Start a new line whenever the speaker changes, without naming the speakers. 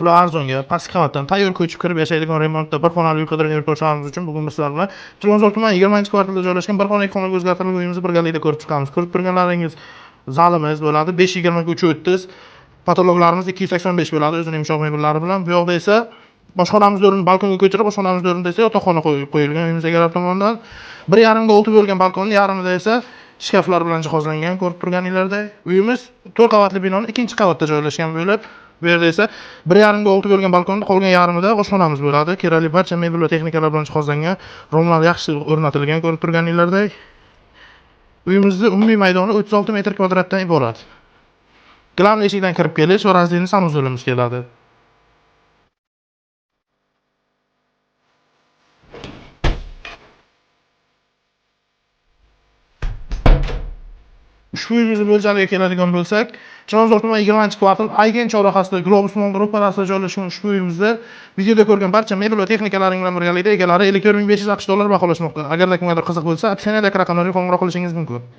puli arzonga, pastki qavatdan tayyor ko'chib kirib yashaydigan remontda bir xonali uy qidirgan yurtdoshlarimiz uchun bugun biz sizlar bilan Chilonzor tumani 20-kvartalda joylashgan bir xona 2 xonaga o'zgartirilgan uyimizni birgalikda ko'rib chiqamiz. Ko'rib turganlaringiz zalimiz bo'ladi. 520 ga 3 patologlarimiz 285 bo'ladi o'zining yumshoq mebellari bilan. Bu yoqda esa boshxonamiz o'rnini balkonga ko'chirib, boshxonamiz o'rnida esa yotoqxona qo'yilgan uyimiz egalari tomonidan. 1,5 ga 6 bo'lgan balkonning yarmida esa shkaflar bilan jihozlangan. Ko'rib turganinglardek, uyimiz 4 qavatli binoning 2-qavatda joylashgan bo'lib, bu yerda esa 1,5 ga 6 bo'lgan balkonda qolgan yarmida oshxonamiz bo'ladi. Kerakli barcha mebel va texnikalar bilan jihozlangan, romlar yaxshi o'rnatilgan. Ko'rib turganinglardek, uyimizning umumiy maydoni 36 metr kvadratdan iborat. Gilamli eshikdan kirib kelish va razdilni sanuzulimiz keladi. Ushbu uyimizni mo'ljaliga keladigan bo'lsak, Chilonzor tumani 20-kvartal Aygen chorrahasida Globus ro'parasida joylashgan ushbu uyimizda videoda ko'rgan barcha mebel va texnikalaring bilan birgalikda egalari $54,500 baholashmoqda. Agarda kimgadir qiziq bo'lsa, opsiyadagi raqamlarga qo'ng'iroq qilishingiz mumkin.